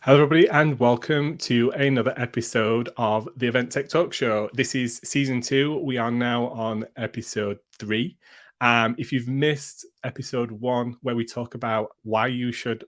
Hello, everybody, and welcome to another episode of the Event Tech Talk Show. This is season 2. We are now on episode 3. If you've missed episode 1, where we talk about why you should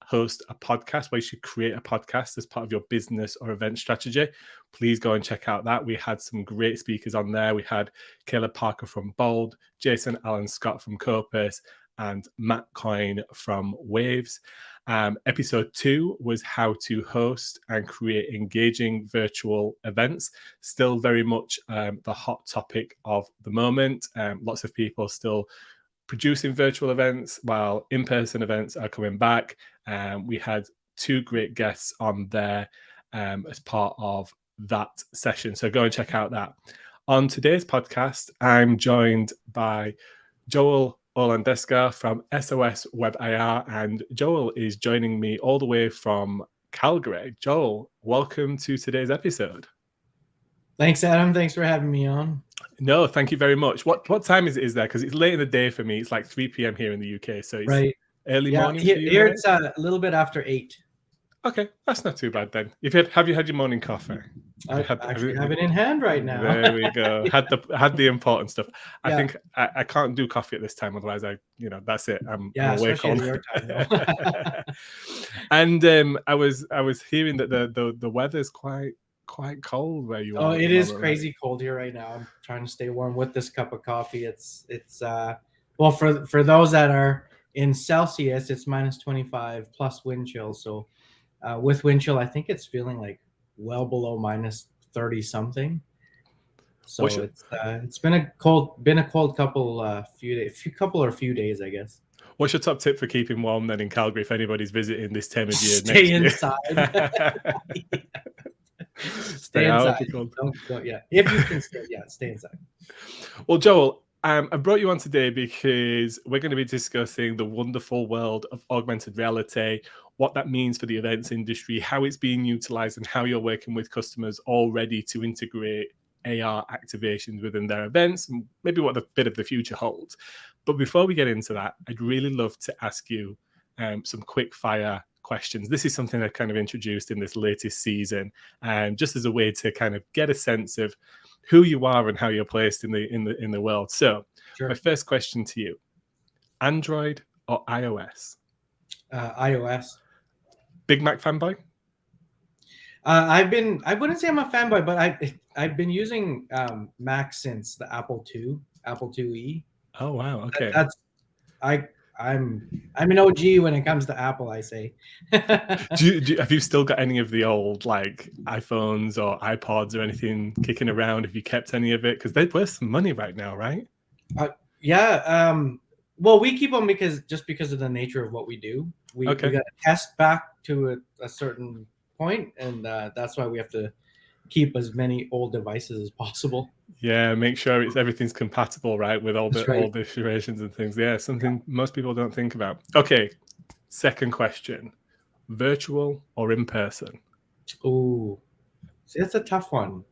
host a podcast, why you should create a podcast as part of your business or event strategy, please go and check out that. We had some great speakers on there. We had Caleb Parker from Bold, Jason Allen Scott from Copus, and Matt Coyne from Waves. Episode 2 was how to host and create engaging virtual events. Still very much the hot topic of the moment. Lots of people still producing virtual events while in-person events are coming back. We had 2 great guests on there as part of that session. So go and check out that. On today's podcast, I'm joined by Joel Olandesca from SOS WebAR, and Joel is joining me all the way from Calgary. Joel, welcome to today's episode. Thanks, Adam. Thanks for having me on. No, thank you very much. What time is there? Because it's late in the day for me. It's like 3 p.m. here in the UK, so it's early morning for you. Here it's a little bit after 8. Okay, that's not too bad then. Have you had your morning coffee? I actually have it in hand right now. There we go. Had the important stuff. I think I can't do coffee at this time, otherwise that's it. I'm awake all your time. And I was hearing that the weather's quite cold where you are. Oh, it is crazy cold here right now. I'm trying to stay warm with this cup of coffee. It's well, for those that are in Celsius, it's -25 plus wind chill. So with wind chill, I think it's feeling like well below -30 something. So it's been a cold couple few days, I guess. What's your top tip for keeping warm then in Calgary if anybody's visiting this time of year? Stay inside. Stay inside. Don't, if you can stay inside. Well, Joel, I brought you on today because we're going to be discussing the wonderful world of augmented reality, what that means for the events industry, how it's being utilized, and how you're working with customers already to integrate AR activations within their events, and maybe what the bit of the future holds. But before we get into that, I'd really love to ask you some quick fire questions. This is something I've kind of introduced in this latest season, just as a way to kind of get a sense of who you are and how you're placed in the world. So, My first question to you: Android or iOS? iOS. Big Mac fanboy? I wouldn't say I'm a fanboy, but I've been using Mac since the Apple IIe. Oh wow! Okay. I'm an OG when it comes to Apple, I say. Have you still got any of the old like iPhones or iPods or anything kicking around? Have you kept any of it? Because they're worth some money right now, right? Well, we keep them because of the nature of what we do. We got to test back to a certain point, and that's why we have to keep as many old devices as possible. Yeah, make sure everything's compatible, right, with all the old iterations and things. Yeah, something most people don't think about. Okay, second question: virtual or in person? Oh, it's a tough one.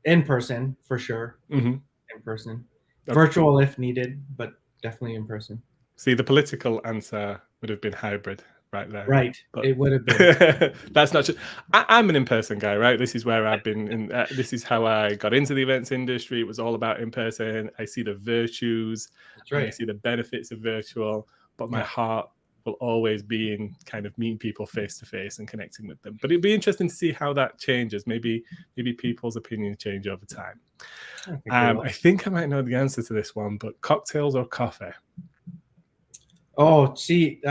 In person for sure. Mm-hmm. In person. Virtual if needed, but definitely in person. See, the political answer would have been hybrid right there. Right, but it would have been. That's not just. I'm an in-person guy, right? This is where I've been. This is how I got into the events industry. It was all about in-person. I see the virtues. That's right. I see the benefits of virtual, but my heart will always be in kind of meeting people face-to-face and connecting with them. But it'd be interesting to see how that changes. Maybe people's opinions change over time. I think I might know the answer to this one, but cocktails or coffee? Oh, see,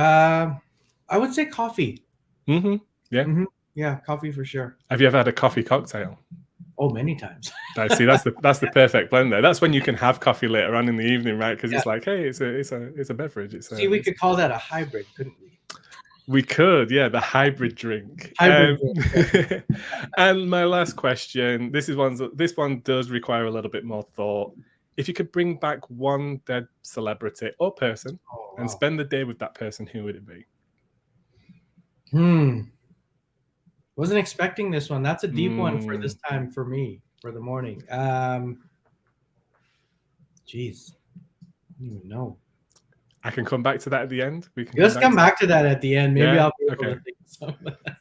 I would say coffee. Mm-hmm. Yeah. Mm-hmm. Yeah, coffee for sure. Have you ever had a coffee cocktail? Oh, many times. I see. That's the perfect blend there. That's when you can have coffee later on in the evening, right? Because it's like, hey, it's a beverage. We could call that a hybrid, couldn't we? We could, yeah, the hybrid drink. Drink. And my last question: this one does require a little bit more thought. If you could bring back one dead celebrity or person and spend the day with that person, who would it be? Wasn't expecting this one. That's a deep one for this time for me, for the morning. Jeez. I don't even know. I can come back to that at the end. We can Let's come to back to that at the end. Maybe Yeah? I'll be able Okay. to think of some.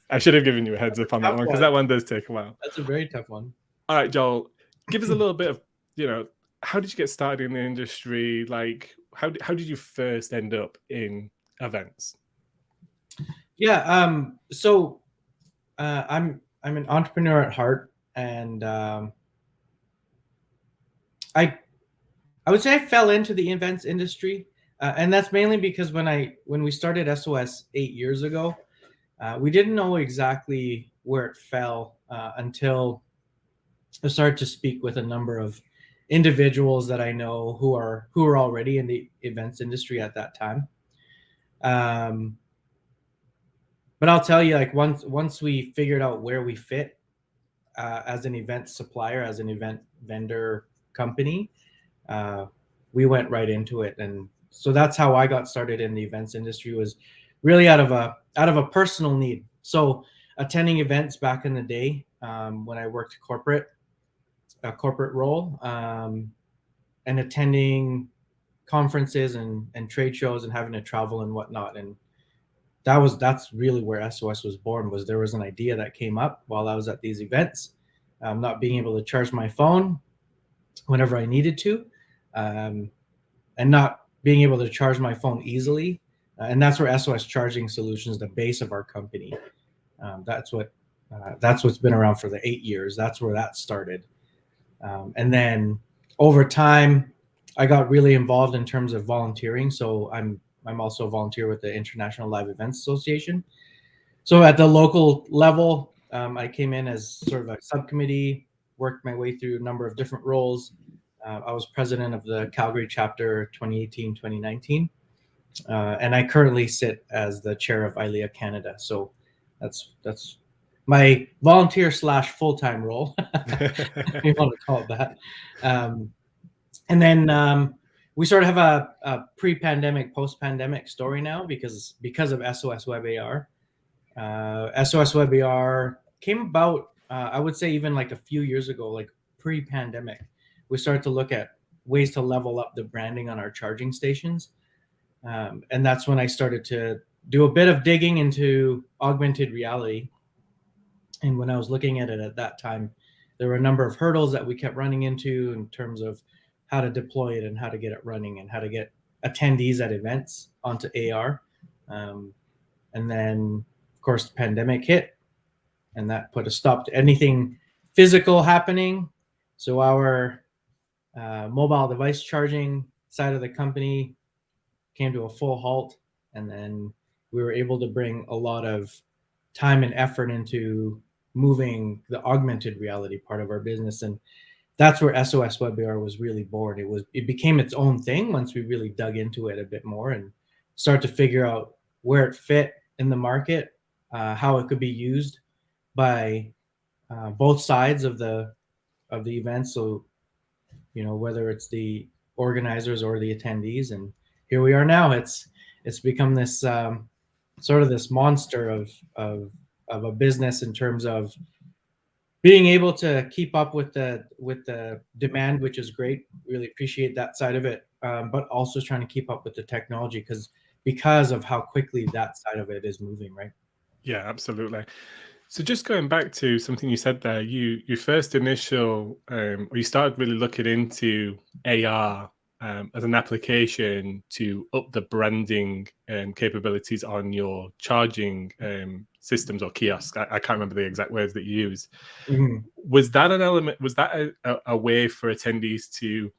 I should have given you a heads up on that Tough one because one. that one does take a while. That's a very tough one. All right, Joel, give us a little bit of, how did you get started in the industry? Like, how did you first end up in events? Yeah. So I'm an entrepreneur at heart, and I would say I fell into the events industry, and that's mainly because when we started SOS 8 years ago, we didn't know exactly where it fell until I started to speak with a number of individuals that I know who are already in the events industry at that time. But I'll tell you, like once we figured out where we fit as an event supplier, as an event vendor company, we went right into it. And so that's how I got started in the events industry, was really out of a personal need. So attending events back in the day, when I worked a corporate role, and attending conferences and trade shows and having to travel and whatnot. And that's really where SOS was born. Was there was an idea that came up while I was at these events, not being able to charge my phone whenever I needed to, and not being able to charge my phone easily. And that's where SOS Charging Solutions, the base of our company, that's what's been around for the 8 years. That's where that started. And then over time, I got really involved in terms of volunteering. So I'm also a volunteer with the International Live Events Association. So at the local level, I came in as sort of a subcommittee, worked my way through a number of different roles. I was president of the Calgary chapter 2018-2019, and I currently sit as the chair of ILEA Canada. So that's my volunteer / full-time role, if you want to call it that. And then we sort of have a pre-pandemic, post-pandemic story now because of SOS WebAR. SOS WebAR came about, I would say, even like a few years ago, like pre-pandemic. We started to look at ways to level up the branding on our charging stations. And that's when I started to do a bit of digging into augmented reality. And when I was looking at it at that time, there were a number of hurdles that we kept running into in terms of how to deploy it and how to get it running and how to get attendees at events onto AR. And then, of course, the pandemic hit, and that put a stop to anything physical happening. So our mobile device charging side of the company came to a full halt, and then we were able to bring a lot of time and effort into moving the augmented reality part of our business. And that's where SOS WebAR was really born. It became its own thing once we really dug into it a bit more and start to figure out where it fit in the market, how it could be used by both sides of the event. So, whether it's the organizers or the attendees. And here we are now. It's become this sort of this monster of a business in terms of being able to keep up with the demand, which is great. Really appreciate that side of it, but also trying to keep up with the technology because of how quickly that side of it is moving, right? Yeah, absolutely. So just going back to something you said there, your first initial, or you started really looking into AR as an application to up the branding capabilities on your charging systems or kiosks. I can't remember the exact words that you used. Mm-hmm. Was that an element? Was that a way for attendees to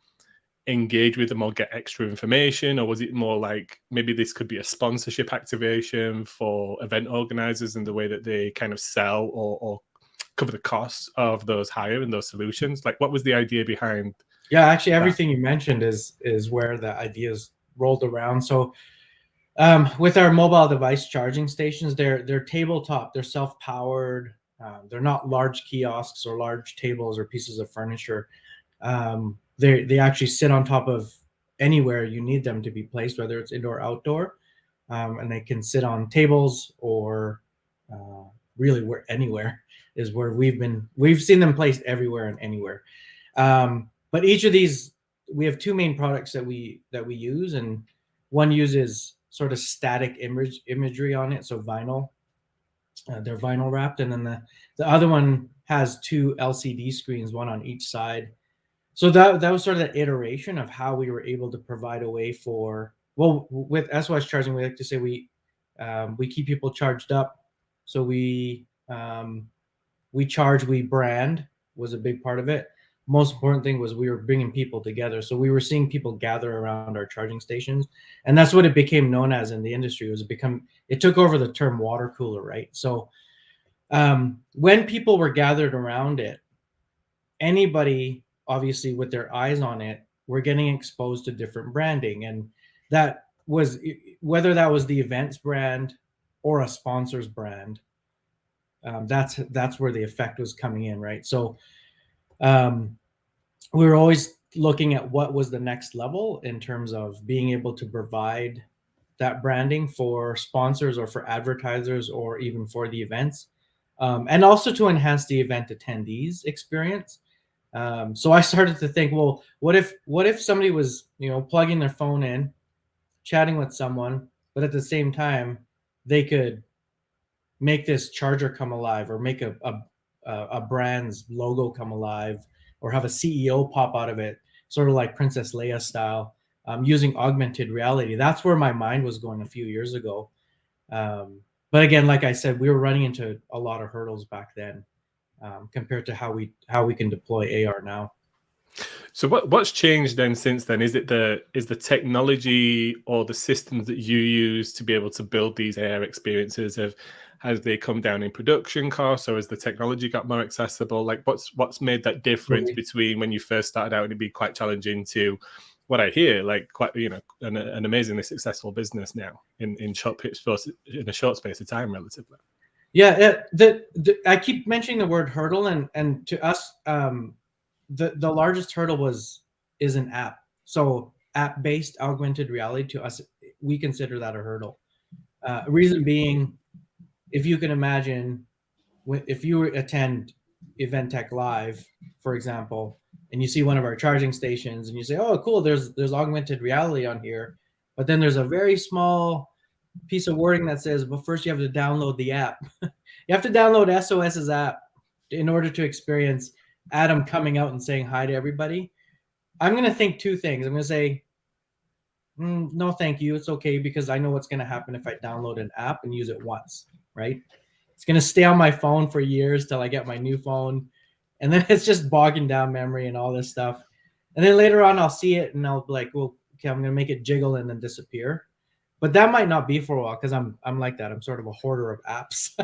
engage with them or get extra information, or was it more like maybe this could be a sponsorship activation for event organizers in the way that they kind of sell or cover the costs of those hire and those solutions? Like, what was the idea behind? Yeah, actually, everything you mentioned is where the ideas rolled around. So with our mobile device charging stations, they're tabletop, they're self-powered, they're not large kiosks or large tables or pieces of furniture. They actually sit on top of anywhere you need them to be placed, whether it's indoor or outdoor, and they can sit on tables or really where anywhere is where we've seen them placed everywhere and anywhere. But each of these, we have two main products that we use, and One uses sort of static imagery on it, so vinyl. They're vinyl wrapped, and then the other one has 2 LCD screens, one on each side. So that was sort of the iteration of how we were able to provide a way for, well, with SOS charging, we like to say we keep people charged up. So we charge, we brand was a big part of it. Most important thing was we were bringing people together. So we were seeing people gather around our charging stations, and that's what it became known as in the industry. It took over the term water cooler, right? So when people were gathered around it, anybody obviously with their eyes on it were getting exposed to different branding, and that was whether that was the events brand or a sponsor's brand. That's where the effect was coming in, right? So we were always looking at what was the next level in terms of being able to provide that branding for sponsors or for advertisers or even for the events, and also to enhance the event attendees experience. So I started to think, well, what if somebody was, plugging their phone in, chatting with someone, but at the same time they could make this charger come alive, or make a brand's logo come alive, or have a CEO pop out of it, sort of like Princess Leia style, using augmented reality. That's where my mind was going a few years ago. But again, like I said, we were running into a lot of hurdles back then, compared to how we can deploy AR now. So what's changed then since then? Is the technology or the systems that you use to be able to build these AR experiences, has they come down in production costs, or has the technology got more accessible? Like what's made that difference between when you first started out and it'd be quite challenging to what I hear, like quite, an amazingly successful business now in a short space of time, relatively? Yeah, I keep mentioning the word hurdle, and to us, the largest hurdle is an app. So app-based augmented reality, to us, we consider that a hurdle. Reason being, if you can imagine, if you attend Event Tech Live, for example, and you see one of our charging stations and you say, oh, cool, there's augmented reality on here, but then there's a very small piece of wording that says, but first you have to download the app. You have to download SOS's app in order to experience Adam coming out and saying hi to everybody. I'm going to think 2 things. I'm going to say, no, thank you. It's okay, because I know what's going to happen if I download an app and use it once, right? It's going to stay on my phone for years till I get my new phone. And then it's just bogging down memory and all this stuff. And then later on, I'll see it and I'll be like, well, okay, I'm going to make it jiggle and then disappear. But that might not be for a while, because I'm like that. I'm sort of a hoarder of apps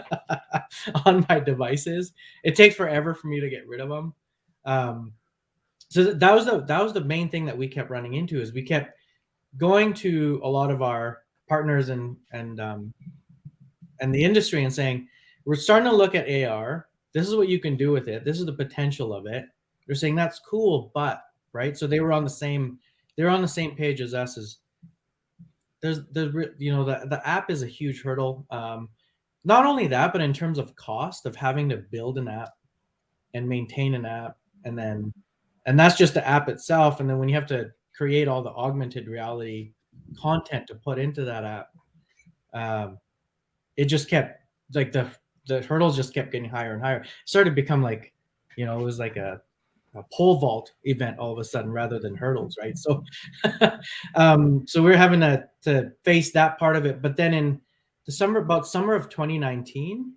on my devices. It takes forever for me to get rid of them. So that was the main thing that we kept running into, is we kept going to a lot of our partners and the industry and saying, we're starting to look at AR. This is what you can do with it. This is the potential of it. They're saying that's cool, but right. So they were on the same page as us. As the app is a huge hurdle. Not only that, but in terms of cost of having to build an app and maintain an app, and that's just the app itself. And then when you have to create all the augmented reality content to put into that app, it just kept, like, the hurdles just kept getting higher and higher. It started to become like, it was like a pole vault event all of a sudden, rather than hurdles, right? So so we're having to face that part of it. But then in the summer of 2019,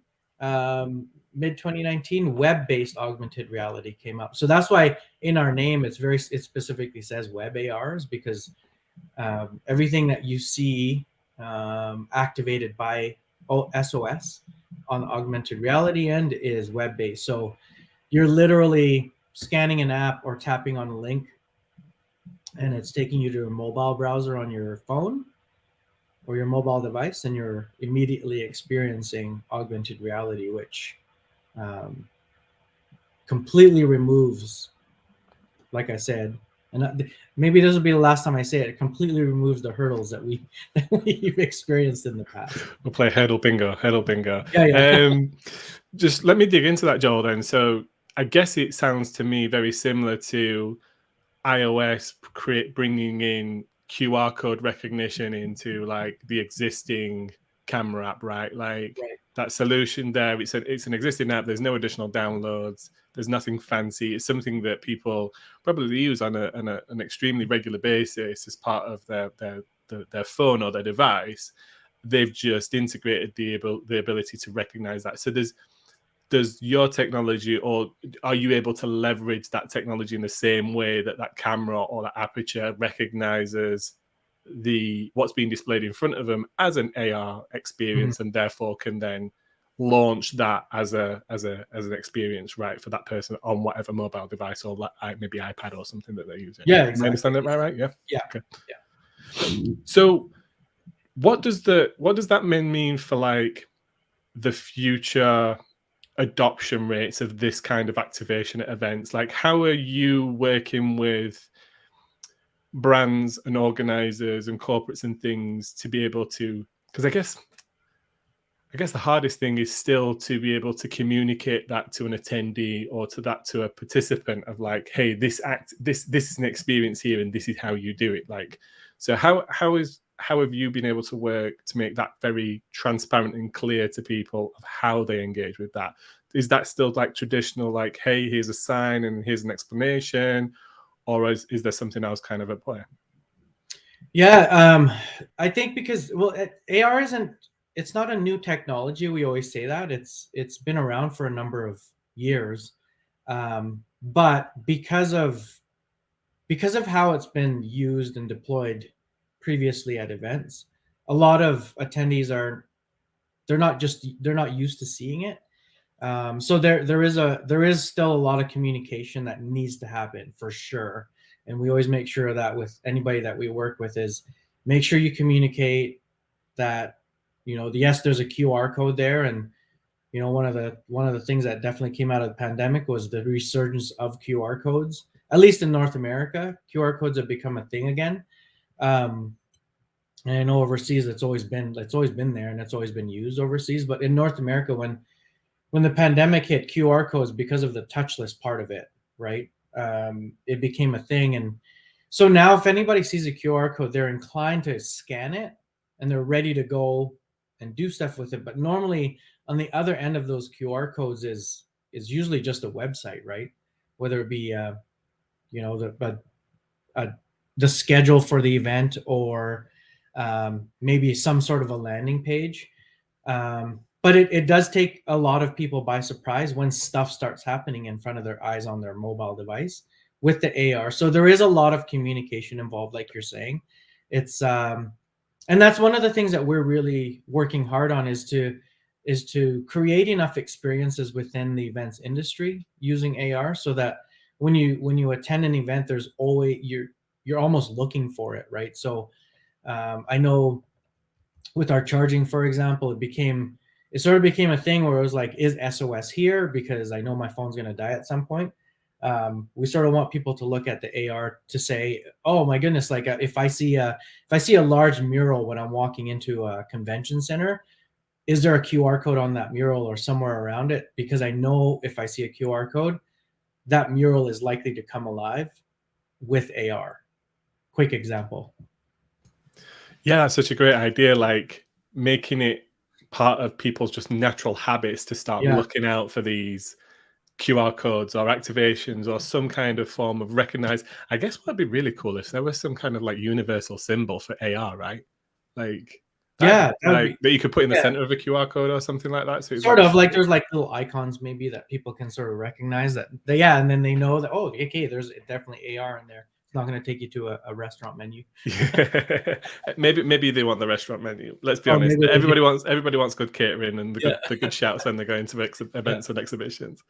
mid 2019, web-based augmented reality came up. So that's why in our name it specifically says WebARs, because everything that you see activated by SOS on the augmented reality end is web-based. So you're literally scanning an app or tapping on a link, and it's taking you to a mobile browser on your phone or your mobile device, and you're immediately experiencing augmented reality, which completely removes, like I said, and maybe this will be the last time I say it, completely removes the hurdles that we've experienced in the past. We'll play hurdle bingo. Yeah. Just let me dig into that, Joel, then. So I guess it sounds to me very similar to iOS bringing in QR code recognition into like the existing camera app, right? Like that solution there, it's an existing app. There's no additional downloads. There's nothing fancy. It's something that people probably use on an extremely regular basis as part of their phone or their device. They've just integrated the ability to recognize that. So does your technology, or are you able to leverage that technology in the same way that that camera or that aperture recognizes what's being displayed in front of them as an AR experience, and therefore can then launch that as an experience, right, for that person on whatever mobile device or maybe iPad or something that they're using? Yeah, exactly. I understand that right? Yeah. Okay. Yeah. So what does that mean for like the future adoption rates of this kind of activation at events? Like, how are you working with brands and organizers and corporates and things to be able to, because I guess the hardest thing is still to be able to communicate that to an attendee or to a participant of like, hey, this is an experience here and this is how you do it. Like, so how have you been able to work to make that very transparent and clear to people of how they engage with that? Is that still like traditional, like, hey, here's a sign and here's an explanation, or is there something else kind of at play? Yeah, I think because, well, AR it's not a new technology. We always say that it's been around for a number of years, but because of how it's been used and deployed previously at events, a lot of attendees they're not used to seeing it. So there is still a lot of communication that needs to happen for sure, and we always make sure that with anybody that we work with is make sure you communicate that, yes, there's a QR code there, and one of the things that definitely came out of the pandemic was the resurgence of QR codes. At least in North America, QR codes have become a thing again. And I know overseas it's always been there and it's always been used overseas, but in North America, when the pandemic hit, QR codes, because of the touchless part of it, right? It became a thing. And so now if anybody sees a QR code, they're inclined to scan it and they're ready to go and do stuff with it. But normally on the other end of those QR codes is usually just a website, right? Whether it be, the schedule for the event, or maybe some sort of a landing page. But it does take a lot of people by surprise when stuff starts happening in front of their eyes on their mobile device with the AR. So there is a lot of communication involved, like you're saying. It's and that's one of the things that we're really working hard on is to create enough experiences within the events industry using AR, so that when you attend an event, there's always you're almost looking for it, right? So I know with our charging, for example, it sort of became a thing where it was like, is SOS here? Because I know my phone's going to die at some point. We sort of want people to look at the AR to say, oh my goodness, like if I see a large mural when I'm walking into a convention center, is there a QR code on that mural or somewhere around it? Because I know if I see a QR code, that mural is likely to come alive with AR. Quick example. Yeah, that's such a great idea. Like making it part of people's just natural habits to start looking out for these QR codes or activations or some kind of form of recognize. I guess what would be really cool if there was some kind of like universal symbol for AR, right? Like that you could put in the center of a QR code or something like that. So sort of like there's like little icons maybe that people can sort of recognize that. And then they know that, oh, okay, there's definitely AR in there. It's not going to take you to a restaurant menu. maybe they want the restaurant menu. Let's be honest. Everybody wants good catering and the good shouts when they're going to events and exhibitions.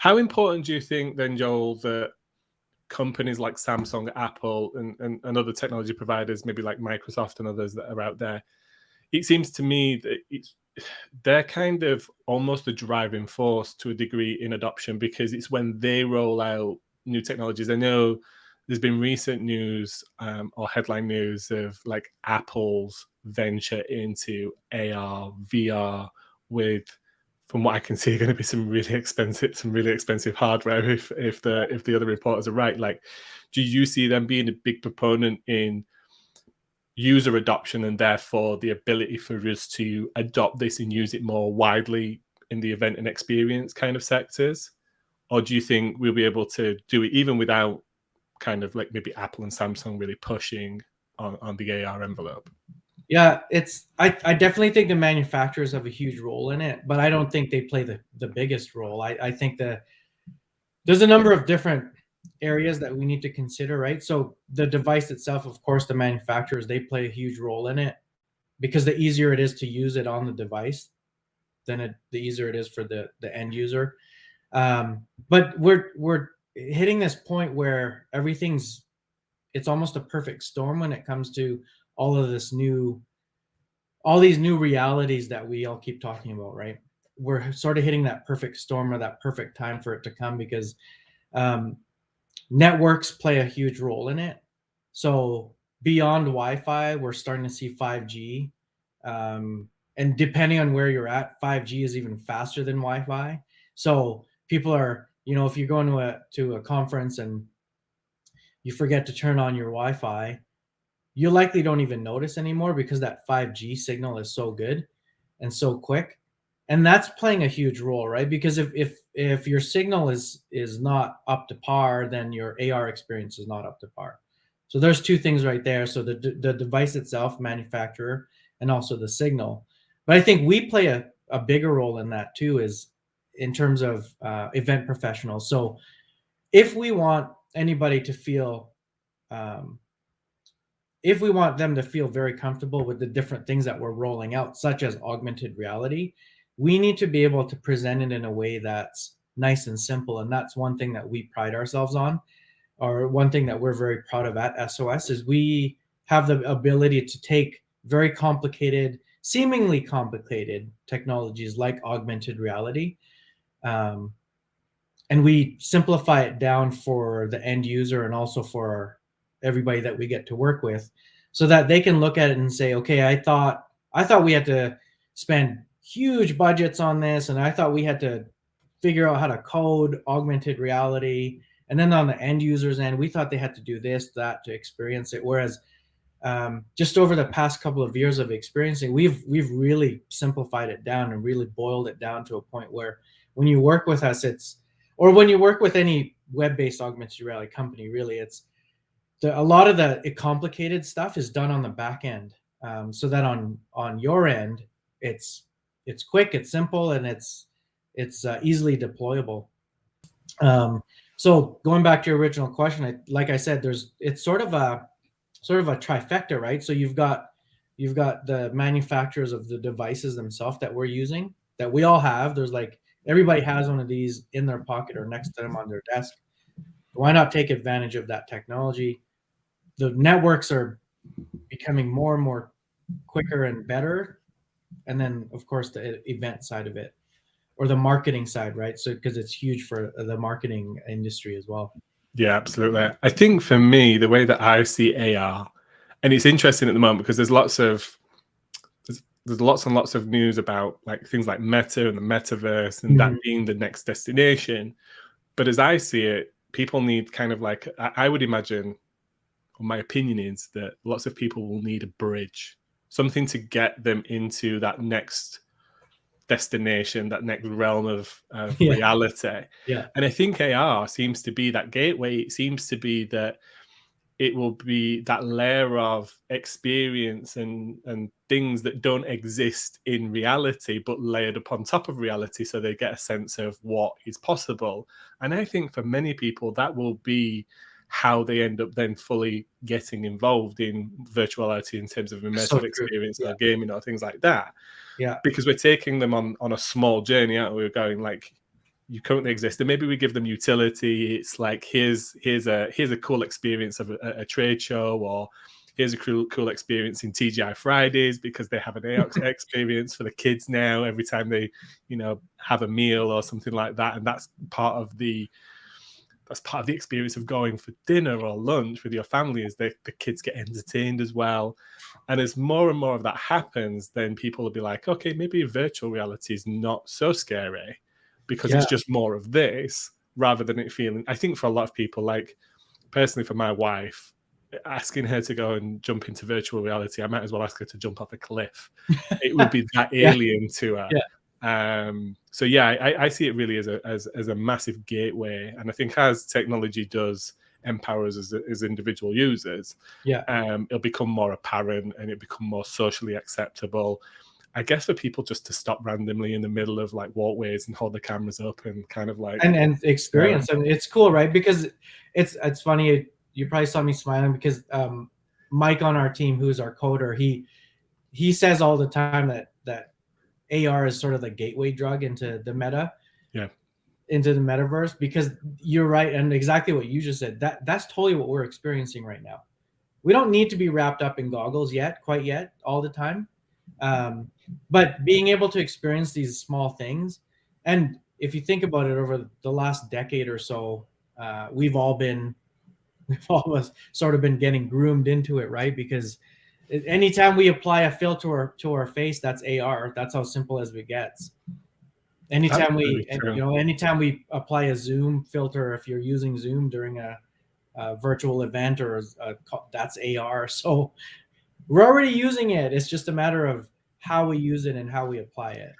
How important do you think then, Joel, that companies like Samsung, Apple, and other technology providers, maybe like Microsoft and others that are out there, it seems to me that they're kind of almost the driving force to a degree in adoption, because it's when they roll out new technologies. I know there's been recent news or headline news of like Apple's venture into AR, VR with, from what I can see, going to be some really expensive hardware if the other reporters are right. Like, do you see them being a big proponent in user adoption and therefore the ability for us to adopt this and use it more widely in the event and experience kind of sectors? Or do you think we'll be able to do it even without kind of like maybe Apple and Samsung really pushing on the AR envelope? Yeah, I definitely think the manufacturers have a huge role in it, but I don't think they play the biggest role. I think that there's a number of different areas that we need to consider, right? So the device itself, of course, the manufacturers, they play a huge role in it, because the easier it is to use it on the device, then the easier it is for the end user. But we're hitting this point where it's almost a perfect storm when it comes to all of all these new realities that we all keep talking about, right? We're sort of hitting that perfect storm, or that perfect time for it to come, because networks play a huge role in it. So beyond Wi-Fi, we're starting to see 5G. And depending on where you're at, 5G is even faster than Wi-Fi. So people are, if you're going to a conference and you forget to turn on your Wi-Fi, you likely don't even notice anymore, because that 5G signal is so good and so quick. And that's playing a huge role, right? Because if your signal is not up to par, then your AR experience is not up to par. So there's two things right there. So the device itself, manufacturer, and also the signal. But I think we play a bigger role in that too, is in terms of event professionals. So if we want anybody to feel if we want them to feel very comfortable with the different things that we're rolling out, such as augmented reality, we need to be able to present it in a way that's nice and simple. And that's one thing that we pride ourselves on, or one thing that we're very proud of at SOS, is we have the ability to take very complicated, seemingly complicated technologies like augmented reality, and we simplify it down for the end user and also for everybody that we get to work with, so that they can look at it and say, okay, I thought we had to spend huge budgets on this, and I thought we had to figure out how to code augmented reality, and then on the end user's end, we thought they had to do this, that to experience it. Whereas just over the past couple of years of experiencing, we've really simplified it down and really boiled it down to a point where when you work with us, or when you work with any web-based augmented reality company, really, a lot of the complicated stuff is done on the back end, so that on your end, it's quick, it's simple, and it's easily deployable. So going back to your original question, like I said, it's sort of a trifecta, right? So you've got the manufacturers of the devices themselves that we're using, that we all have. There's everybody has one of these in their pocket or next to them on their desk. Why not take advantage of that technology? The networks are becoming more and more quicker and better. And then, of course, the event side of it, or the marketing side, right? So, because it's huge for the marketing industry as well. Yeah, absolutely. I think for me, the way that I see AR, and it's interesting at the moment because there's lots and lots of news about things like Meta and the metaverse and that being the next destination. But as I see it, people need kind of I would imagine, or my opinion is, that lots of people will need a bridge, something to get them into that next destination, that next realm of reality. Yeah. And I think AR seems to be that gateway. It seems to be that it will be that layer of experience and things that don't exist in reality, but layered upon top of reality, so they get a sense of what is possible. And I think for many people, that will be how they end up then fully getting involved in virtual reality in terms of immersive experience or gaming or things like that. Yeah. Because we're taking them on a small journey, aren't we? We're going you currently exist, and maybe we give them utility. It's here's a cool experience of a trade show, or here's a cool experience in TGI Fridays, because they have an AR experience for the kids now every time they have a meal or something like that. And that's part of the experience of going for dinner or lunch with your family, is the kids get entertained as well. And as more and more of that happens, then people will be like, okay, maybe virtual reality is not so scary, because it's just more of this, rather than it feeling. I think for a lot of people, personally for my wife, asking her to go and jump into virtual reality, I might as well ask her to jump off a cliff. It would be that Yeah. alien to her. Yeah. So yeah, I see it really as a massive gateway, and I think as technology does empower us as individual users, Yeah. it'll become more apparent and it'll become more socially acceptable. I guess for people just to stop randomly in the middle of like walkways and hold the cameras up and kind of like and experience. I mean, it's cool, right? Because it's funny. You probably saw me smiling because Mike on our team, who's our coder, he says all the time that AR is sort of the gateway drug into the into the metaverse, because you're right, and exactly what you just said. That's totally what we're experiencing right now. We don't need to be wrapped up in goggles quite yet, all the time. But being able to experience these small things, and if you think about it, over the last decade or so, we've all of us sort of been getting groomed into it, right? Because anytime we apply a filter to our face, that's AR. That's how simple as it gets. Anytime anytime we apply a Zoom filter, if you're using Zoom during a virtual event that's AR. So we're already using it. It's just a matter of how we use it and how we apply it.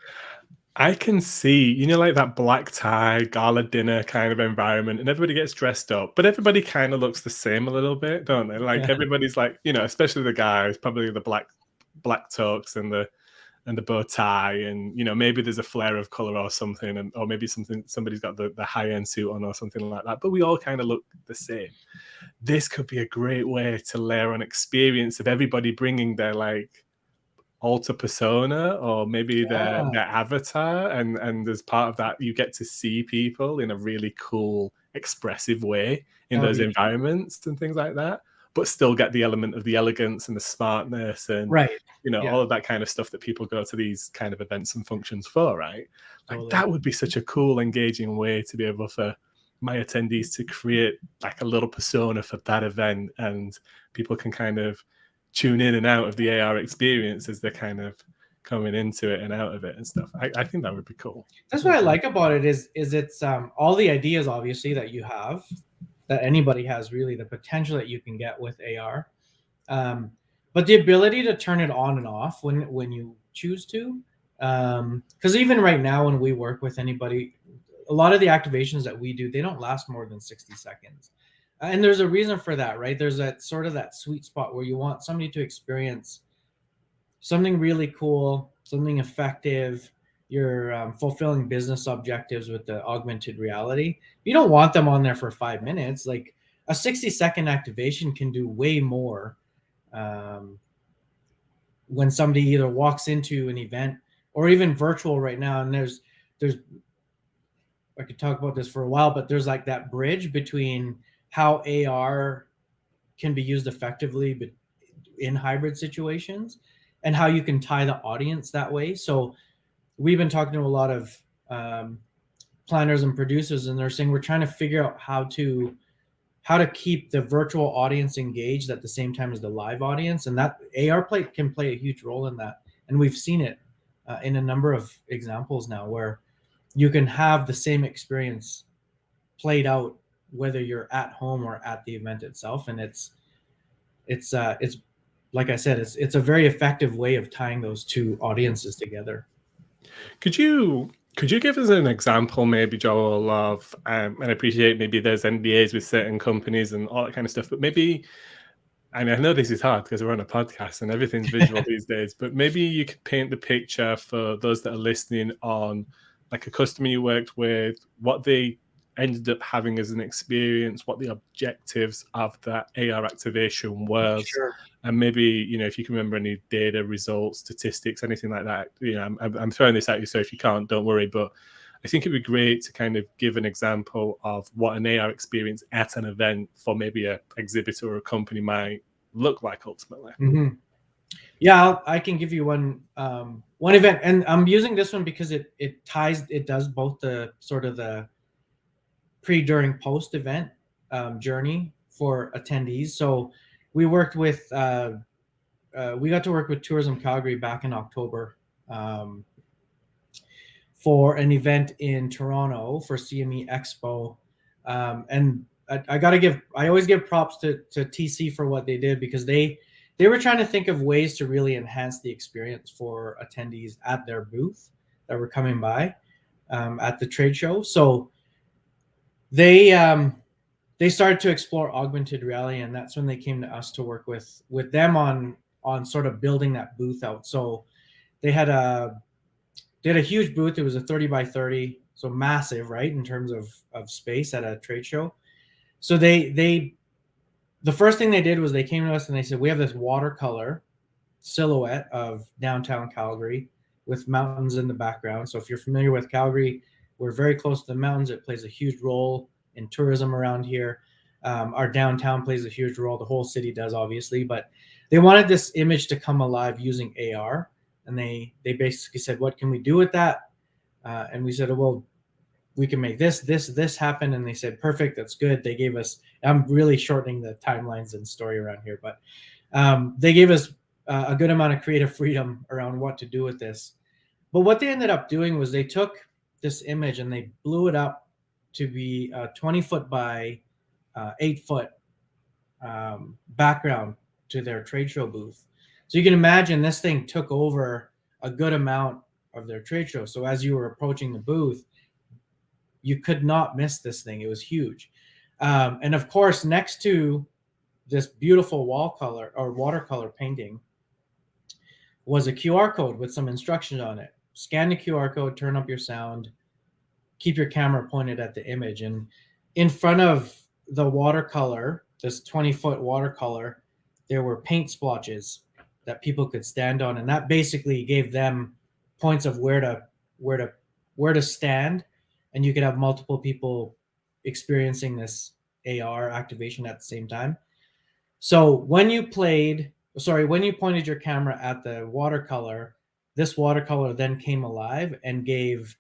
I can see, like that black tie, gala dinner kind of environment, and everybody gets dressed up, but everybody kind of looks the same a little bit, don't they? Like everybody's like, especially the guys, probably the black tux and the bow tie, and maybe there's a flare of color or something, or maybe somebody's got the high-end suit on or something like that, but we all kind of look the same. This could be a great way to layer on experience of everybody bringing their like alter persona or maybe their avatar, and as part of that you get to see people in a really cool expressive way in those environments and things like that, but still get the element of the elegance and the smartness and all of that kind of stuff that people go to these kind of events and functions for, right? Like that would be such a cool, engaging way to be able for my attendees to create like a little persona for that event, and people can kind of tune in and out of the AR experience as they're kind of coming into it and out of it and stuff. I think that would be cool. That's what I like about it is it's all the ideas obviously that you have, that anybody has, really the potential that you can get with AR, but the ability to turn it on and off when you choose to, because even right now when we work with anybody, a lot of the activations that we do, they don't last more than 60 seconds. And there's a reason for that, right? There's that sort of that sweet spot where you want somebody to experience something really cool, something effective. You're fulfilling business objectives with the augmented reality. You don't want them on there for 5 minutes. Like a 60-second activation can do way more when somebody either walks into an event or even virtual right now. And there's I could talk about this for a while, but there's like that bridge between how AR can be used effectively in hybrid situations and how you can tie the audience that way. So we've been talking to a lot of planners and producers, and they're saying we're trying to figure out how to keep the virtual audience engaged at the same time as the live audience, and that AR can play a huge role in that. And we've seen it in a number of examples now where you can have the same experience played out whether you're at home or at the event itself. And it's like I said, it's a very effective way of tying those two audiences together. Could you give us an example, maybe, Joel, of and I appreciate maybe there's NDAs with certain companies and all that kind of stuff, but maybe, and I know this is hard because we're on a podcast and everything's visual these days, but maybe you could paint the picture for those that are listening on like a customer you worked with, what they ended up having as an experience, what the objectives of that AR activation was. Sure. And maybe, if you can remember any data, results, statistics, anything like that. I'm throwing this at you, so if you can't, don't worry. But I think it'd be great to kind of give an example of what an AR experience at an event for maybe a exhibitor or a company might look like ultimately. Mm-hmm. Yeah, I can give you one event, and I'm using this one because it does both the sort of the pre, during, post event journey for attendees. So we worked with we got to work with Tourism Calgary back in October for an event in Toronto for CME Expo, and I always give props to TC for what they did, because they were trying to think of ways to really enhance the experience for attendees at their booth that were coming by at the trade show. So they started to explore augmented reality, and that's when they came to us to work with them on sort of building that booth out. So they had a huge booth. It was a 30 by 30, so massive, right, in terms of space at a trade show. So the first thing they did was they came to us and they said, we have this watercolor silhouette of downtown Calgary with mountains in the background. So if you're familiar with Calgary, we're very close to the mountains. It plays a huge role in tourism around here. Our downtown plays a huge role. The whole city does, obviously, but they wanted this image to come alive using AR. And they basically said, what can we do with that? And we said, well, we can make this happen. And they said, perfect, that's good. They gave us, I'm really shortening the timelines and story around here, but they gave us a good amount of creative freedom around what to do with this. But what they ended up doing was they took this image and they blew it up to be a 20-foot by 8-foot background to their trade show booth. So you can imagine this thing took over a good amount of their trade show. So as you were approaching the booth, you could not miss this thing. It was huge. And of course, next to this beautiful watercolor painting was a QR code with some instructions on it. Scan the QR code, turn up your sound, keep your camera pointed at the image. And in front of the watercolor, this 20-foot watercolor, there were paint splotches that people could stand on. And that basically gave them points of where to stand. And you could have multiple people experiencing this AR activation at the same time. So when you pointed your camera at the watercolor, this watercolor then came alive and gave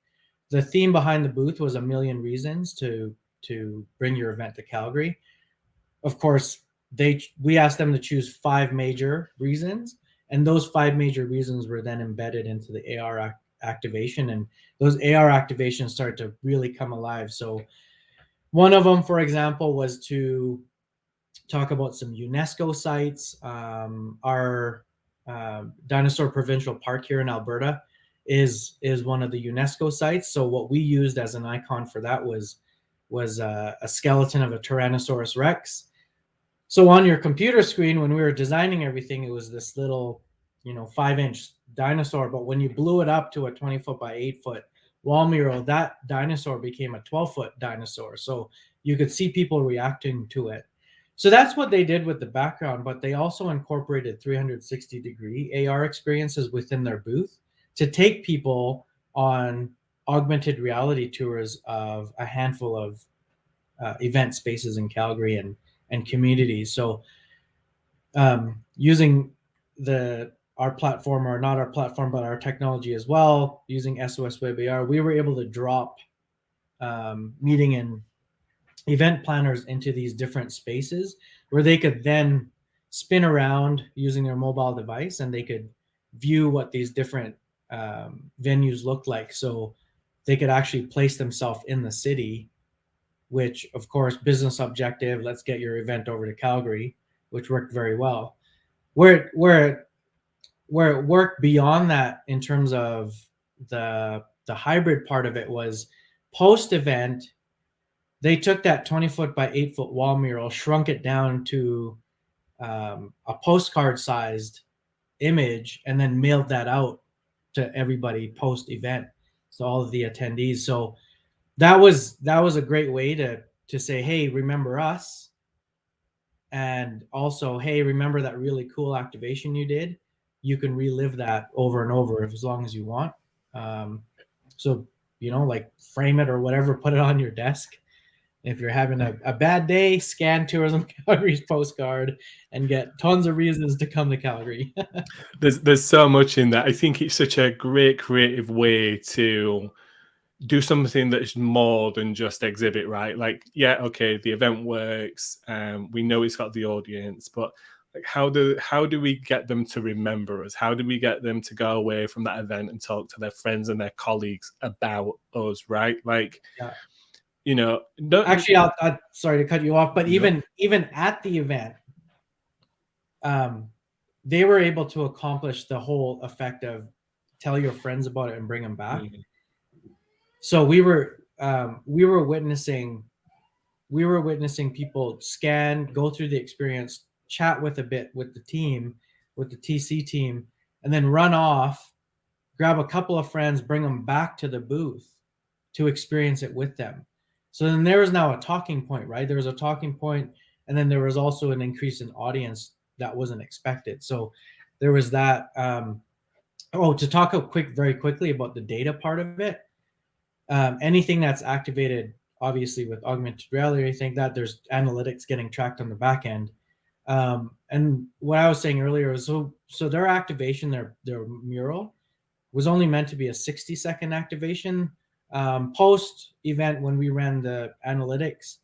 the theme behind the booth was 1,000,000 reasons to bring your event to Calgary. Of course, we asked them to choose 5 major reasons, and those 5 major reasons were then embedded into the AR activation, and those AR activations start to really come alive. So one of them, for example, was to talk about some UNESCO sites. Our Dinosaur Provincial Park here in Alberta is one of the UNESCO sites. So what we used as an icon for that was a skeleton of a Tyrannosaurus Rex. So on your computer screen, when we were designing everything, it was this little, 5-inch dinosaur. But when you blew it up to a 20-foot by 8-foot wall mural, that dinosaur became a 12-foot dinosaur. So you could see people reacting to it. So that's what they did with the background, but they also incorporated 360-degree AR experiences within their booth to take people on augmented reality tours of a handful of event spaces in Calgary and communities. So using our platform, or not our platform, but our technology as well, using SOS WebAR, we were able to drop meeting and event planners into these different spaces where they could then spin around using their mobile device, and they could view what these different venues looked like. So they could actually place themselves in the city, which, of course, business objective, let's get your event over to Calgary, which worked very well. Where it worked beyond that in terms of the hybrid part of it was post-event, they took that 20-foot by 8-foot wall mural, shrunk it down to a postcard-sized image, and then mailed that out to everybody post-event, so all of the attendees. So that was a great way to say, hey, remember us, and also, hey, remember that really cool activation you did. You can relive that over and over as long as you want. So like frame it or whatever, put it on your desk. If you're having a bad day, scan Tourism Calgary's postcard and get tons of reasons to come to Calgary. There's so much in that. I think it's such a great creative way to do something that is more than just exhibit, right? Like, yeah, okay, the event works, we know it's got the audience, but like, how do we get them to remember us? How do we get them to go away from that event and talk to their friends and their colleagues about us, right? Like, Yeah. you know, Actually, I'll sorry to cut you off, but No. even at the event, they were able to accomplish the whole effect of tell your friends about it and bring them back. Mhm. So we were witnessing people scan, go through the experience, chat with a bit with the team, with the TC team, and then run off, grab a couple of friends, bring them back to the booth to experience it with them. So then there was now a talking point, right? There was a talking point, and then there was also an increase in audience that wasn't expected. So there was that. To talk very quickly about the data part of it. Anything that's activated, obviously with augmented reality, I think that there's analytics getting tracked on the back end. And what I was saying earlier was so their activation, their mural, was only meant to be a 60-second activation. Post event, when we ran the analytics,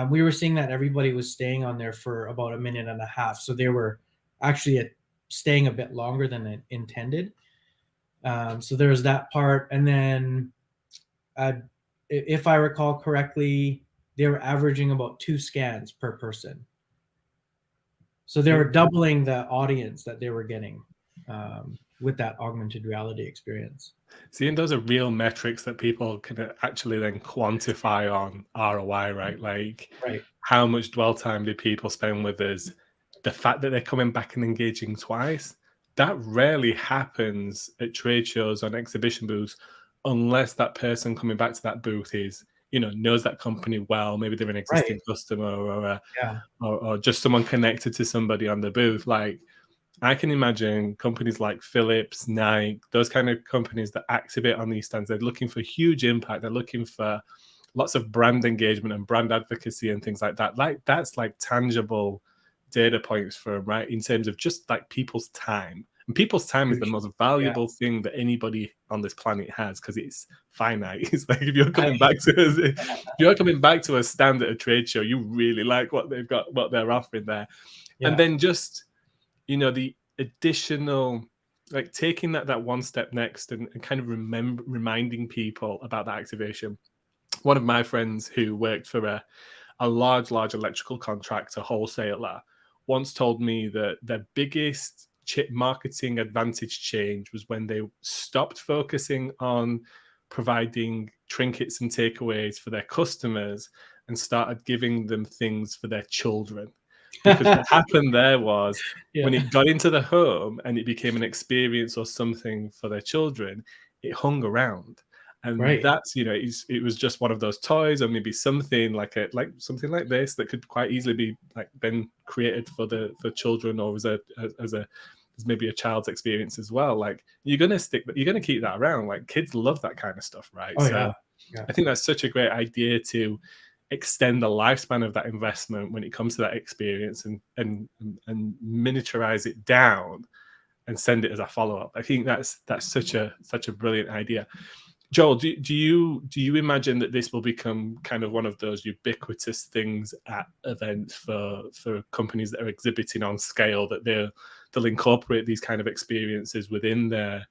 we were seeing that everybody was staying on there for about a minute and a half. So they were actually staying a bit longer than intended. So there was that part. And then if I recall correctly, they were averaging about 2 scans per person. So they were doubling the audience that they were getting with that augmented reality experience. Seeing those are real metrics that people can actually then quantify on ROI, right? Like, right. How much dwell time do people spend with us? The fact that they're coming back and engaging twice, that rarely happens at trade shows on exhibition booths, unless that person coming back to that booth is, knows that company well. Maybe they're an existing customer or just someone connected to somebody on the booth. Like, I can imagine companies like Philips, Nike, those kind of companies that activate on these stands, they're looking for huge impact. They're looking for lots of brand engagement and brand advocacy and things like that. Like, that's like tangible data points for them, right? In terms of just like people's time. And people's time is the most valuable thing that anybody on this planet has, because it's finite. It's like if you're coming back to a stand at a trade show, you really like what they've got, what they're offering there. And then just, the additional, like taking that one step next and kind of reminding people about that activation. One of my friends who worked for a large electrical contractor wholesaler once told me that their biggest marketing advantage change was when they stopped focusing on providing trinkets and takeaways for their customers and started giving them things for their children. Because what happened there was when it got into the home and it became an experience or something for their children, it hung around. And that's, it was just one of those toys, or maybe something like something like this that could quite easily be like then created for children, or as maybe a child's experience as well. Like, you're gonna keep that around. Like, kids love that kind of stuff, right? I think that's such a great idea to extend the lifespan of that investment when it comes to that experience, and miniaturize it down and send it as a follow-up. I think that's such a brilliant idea. Joel, do you imagine that this will become kind of one of those ubiquitous things at events for companies that are exhibiting on scale, that they'll incorporate these kind of experiences within their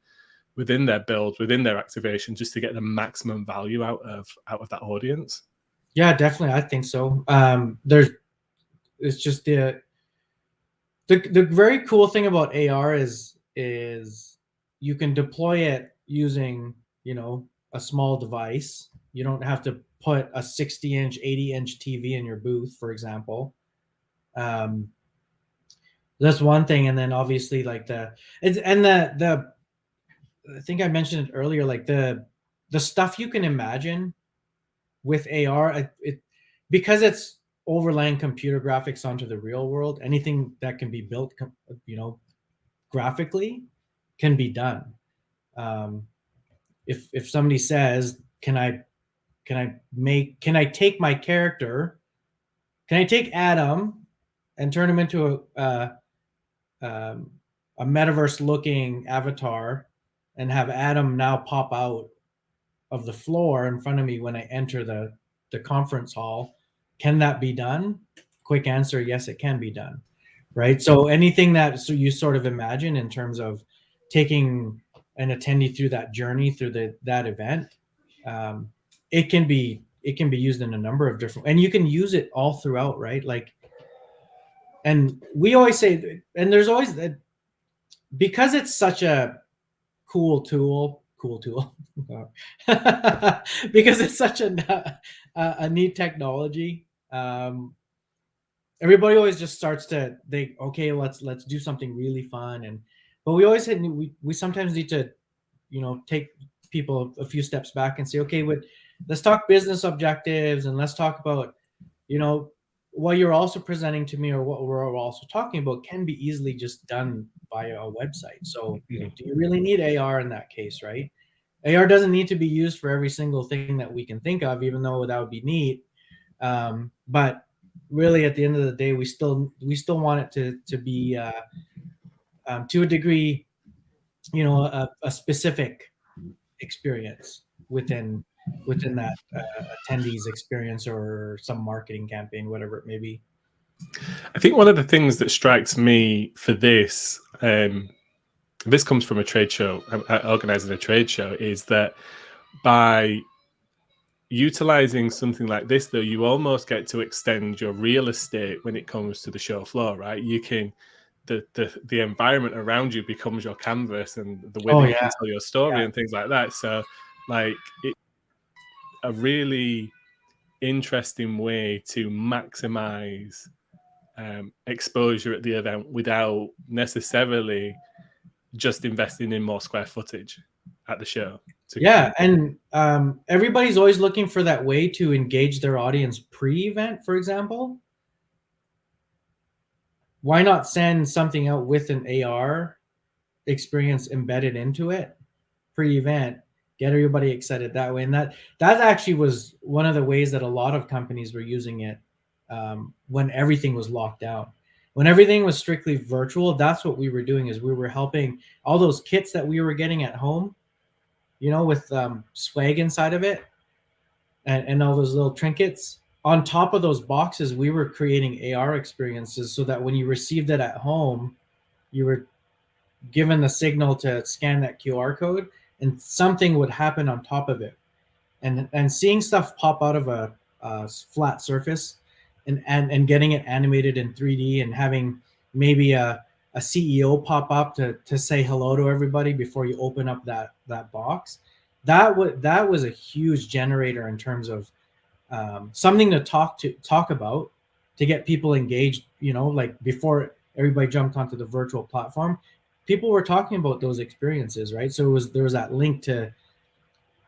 build, within their activation, just to get the maximum value out of that audience? Yeah, definitely. I think so. It's just the very cool thing about AR is you can deploy it using, a small device. You don't have to put a 60-inch, 80-inch TV in your booth, for example. That's one thing. And then obviously like I think I mentioned it earlier, like the stuff you can imagine with AR, because it's overlaying computer graphics onto the real world, anything that can be built, graphically can be done. If somebody says, can I take my character, can I take Adam and turn him into a metaverse looking avatar and have Adam now pop out of the floor in front of me when I enter the conference hall? Can that be done? Quick answer, yes, it can be done. Right. So anything that you sort of imagine in terms of taking an attendee through that journey, through that event, it can be it can be used in a number of different, and you can use it all throughout, right? Like, and we always say, and there's always that, because it's such a cool tool, because it's such a neat technology. Everybody always just starts to think, okay, let's do something really fun, and but we always had we sometimes need to, take people a few steps back and say, okay, let's talk business objectives, and let's talk about, what you're also presenting to me, or what we're also talking about, can be easily just done via a website. So do you really need AR in that case, right? AR doesn't need to be used for every single thing that we can think of, even though that would be neat. But really, at the end of the day, we still want it to be to a degree, a specific experience within that attendee's experience, or some marketing campaign, whatever it may be. I think one of the things that strikes me for this, this comes from a trade show, organizing a trade show, is that by utilizing something like this, though, you almost get to extend your real estate when it comes to the show floor, right? You can, the environment around you becomes your canvas, and the way that you can tell your story and things like that. So, like, it's a really interesting way to maximize exposure at the event without necessarily just investing in more square footage at the show. And everybody's always looking for that way to engage their audience pre-event, for example. Why not send something out with an AR experience embedded into it pre-event, get everybody excited that way? And that actually was one of the ways that a lot of companies were using it when everything was locked down. When everything was strictly virtual, that's what we were doing, is we were helping all those kits that we were getting at home, with swag inside of it, and all those little trinkets. On top of those boxes, we were creating AR experiences so that when you received it at home, you were given the signal to scan that QR code, and something would happen on top of it. And seeing stuff pop out of a flat surface, and getting it animated in 3D, and having maybe a CEO pop up to say hello to everybody before you open up that box. That was a huge generator in terms of something to talk about, to get people engaged. Like, before everybody jumped onto the virtual platform, people were talking about those experiences, right? So there was that link to,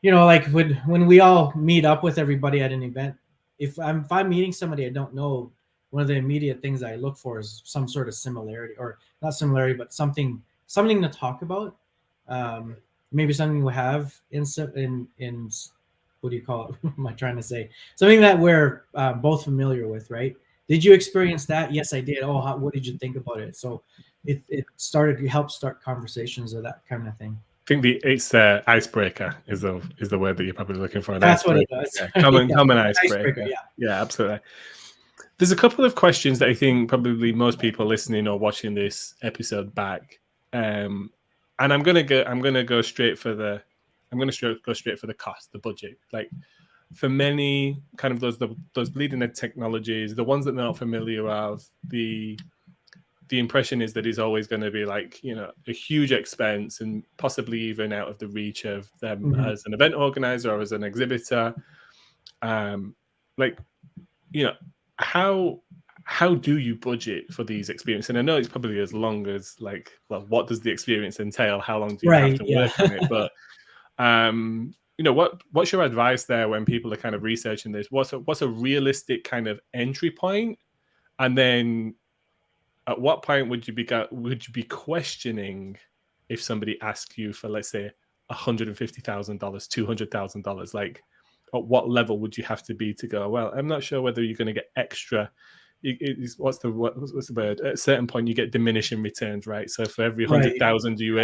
like when we all meet up with everybody at an event, if I'm meeting somebody I don't know, one of the immediate things I look for is some sort of similarity, or not similarity, but something to talk about. Maybe something we have in what do you call it? What am I trying to say? Something that we're both familiar with, right? Did you experience that? Yes, I did. Oh, what did you think about it? So it helped start conversations, or that kind of thing. I think it's icebreaker is the word that you're probably looking for. That's what it does. Yeah. Common icebreaker. Yeah, absolutely. There's a couple of questions that I think probably most people listening or watching this episode back, and I'm gonna go straight for the cost, the budget. Like, for many, kind of those bleeding edge technologies, the ones that they're not familiar with, the impression is that it's always going to be like, a huge expense, and possibly even out of the reach of them as an event organizer or as an exhibitor. How do you budget for these experiences? And I know it's probably as long as, like, well, what does the experience entail? How long do you have to work on it? But what's your advice there when people are kind of researching this? What's a realistic kind of entry point? And then at what point would you be questioning if somebody asks you for, let's say, $150,000, $200,000? Like, at what level would you have to be to go, well, I'm not sure whether you're going to get extra. What's the word? At a certain point, you get diminishing returns, right? So for every 100,000 you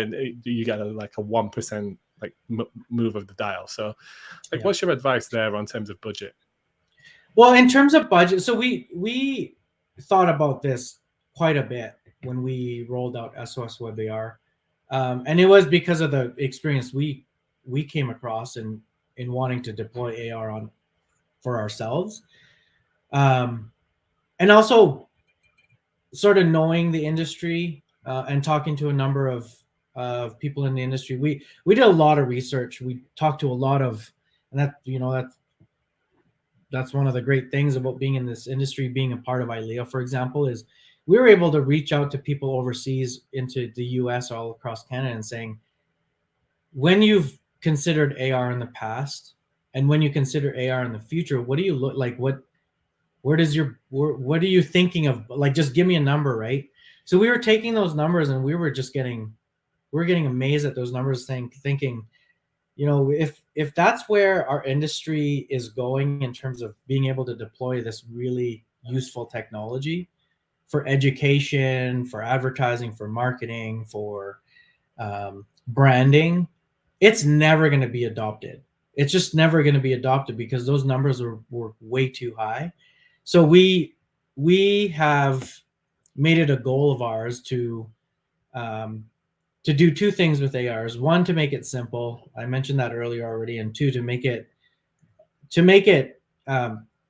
get a 1% like move of the dial. So, like, what's your advice there on terms of budget? Well, in terms of budget, so we thought about this quite a bit when we rolled out SOS WebAR, and it was because of the experience we came across in wanting to deploy AR for ourselves. And also sort of knowing the industry and talking to a number of people in the industry. We did a lot of research. We talked to a lot of, and that's one of the great things about being in this industry, being a part of ILEA, for example, is we were able to reach out to people overseas into the US, all across Canada, and saying, when you've considered AR in the past and when you consider AR in the future, what do you look like? What are you thinking of? Like, just give me a number, right? So we were taking those numbers and we're getting amazed at those numbers, thinking, if that's where our industry is going in terms of being able to deploy this really useful technology for education, for advertising, for marketing, for branding, it's never going to be adopted. It's just never going to be adopted because those numbers were way too high. So we have made it a goal of ours to do two things with ARs. One, to make it simple. I mentioned that earlier already. And two, to make it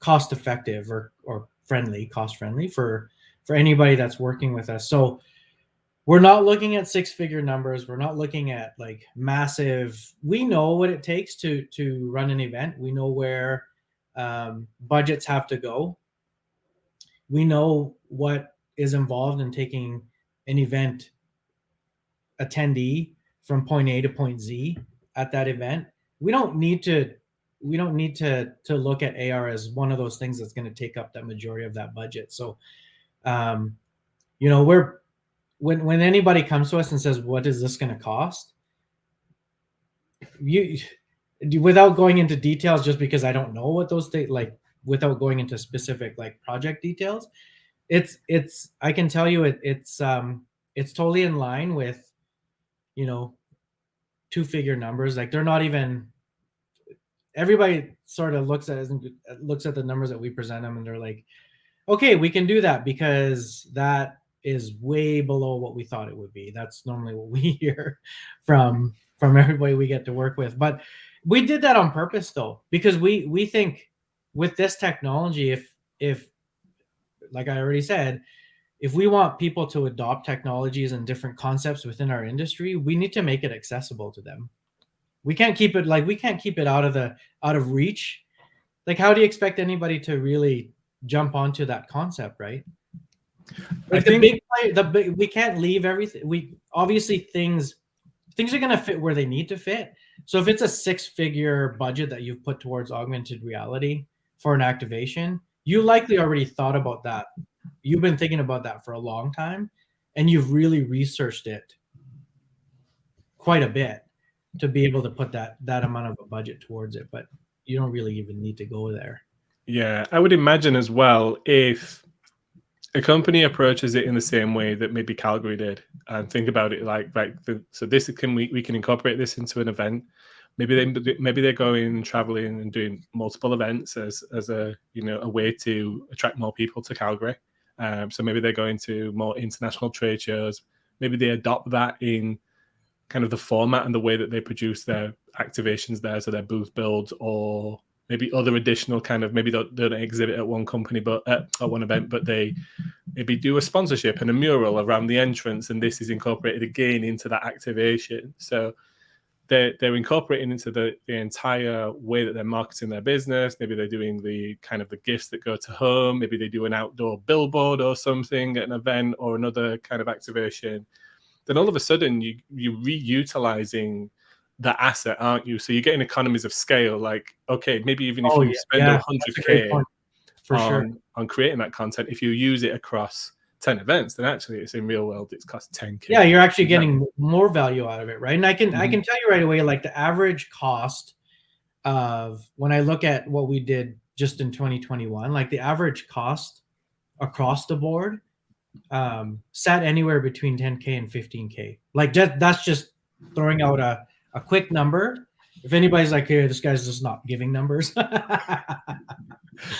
cost effective or cost friendly for anybody that's working with us. So we're not looking at six-figure numbers. We're not looking at like massive. We know what it takes to run an event. We know where budgets have to go. We know what is involved in taking an event attendee from point A to point Z at that event. We don't need to look at AR as one of those things that's going to take up that majority of that budget. So, when anybody comes to us and says, what is this going to cost? Without going into details, just because I don't know what those things, like without going into specific like project details, I can tell you it's totally in line with, two-figure numbers. Like, they're not even, everybody sort of looks at the numbers that we present them and they're like, okay, we can do that because that is way below what we thought it would be. That's normally what we hear from everybody we get to work with. But we did that on purpose though, because we think with this technology, if like I already said, if we want people to adopt technologies and different concepts within our industry, we need to make it accessible to them. We can't keep it out of reach. Like, how do you expect anybody to really jump onto that concept, right? Like, we can't leave everything. We obviously things are going to fit where they need to fit. So if it's a six-figure budget that you've put towards augmented reality for an activation, you likely already thought about that. You've been thinking about that for a long time, and you've really researched it quite a bit to be able to put that amount of a budget towards it. But you don't really even need to go there. Yeah, I would imagine as well, if a company approaches it in the same way that maybe Calgary did, and think about it like, right, so this we can incorporate this into an event. Maybe they're going and traveling and doing multiple events as a a way to attract more people to Calgary. So maybe they're going to more international trade shows. Maybe they adopt that in kind of the format and the way that they produce their activations there, so their booth builds, or maybe other additional kind of, maybe they don't exhibit at one company, but at one event, but they maybe do a sponsorship and a mural around the entrance, and this is incorporated again into that activation. So they're incorporating into the entire way that they're marketing their business. Maybe they're doing the kind of the gifts that go to home. Maybe they do an outdoor billboard or something at an event or another kind of activation. Then all of a sudden you're reutilizing that asset, aren't you? So you're getting economies of scale. Like, okay, maybe even if you spend 100K on creating that content, if you use it across 10 events, then actually it's in real world, it's cost 10K. Yeah, you're actually getting more value out of it, right? And I can tell you right away, like the average cost of, when I look at what we did just in 2021, like the average cost across the board sat anywhere between 10K and 15K. Like that's just throwing out a quick number. If anybody's like, hey, this guy's just not giving numbers.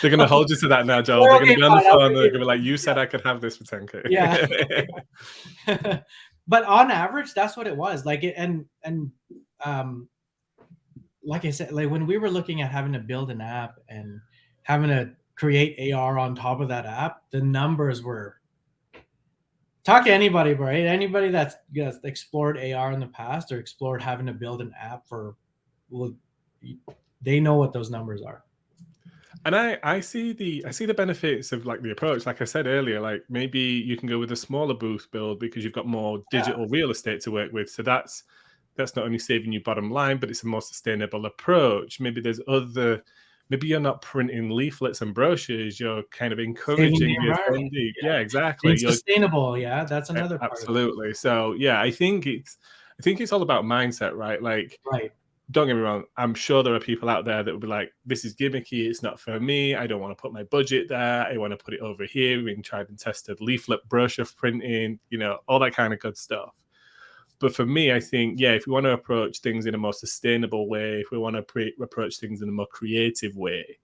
They're going to hold you to that now, Joel. They're going to be on the phone. They're going to be like, you said I could have this for 10K. Yeah. But on average, that's what it was. Like, like I said, like when we were looking at having to build an app and having to create AR on top of that app, the numbers were. Talk to anybody, right? Anybody that's explored AR in the past or explored having to build an app well, they know what those numbers are. And I see the benefits of like the approach. Like I said earlier, like maybe you can go with a smaller booth build because you've got more digital real estate to work with. So that's not only saving you bottom line, but it's a more sustainable approach. Maybe there's other. Maybe you're not printing leaflets and brochures. You're kind of encouraging your attendee. Yeah, exactly. It's sustainable. Yeah, that's another part. Absolutely. So yeah, I think it's all about mindset, right? Like, right. Don't get me wrong. I'm sure there are people out there that will be like, "This is gimmicky. It's not for me. I don't want to put my budget there. I want to put it over here in tried and tested leaflet brochure printing. All that kind of good stuff." But for me, I think, yeah, if we want to approach things in a more sustainable way, if we want to approach things in a more creative way,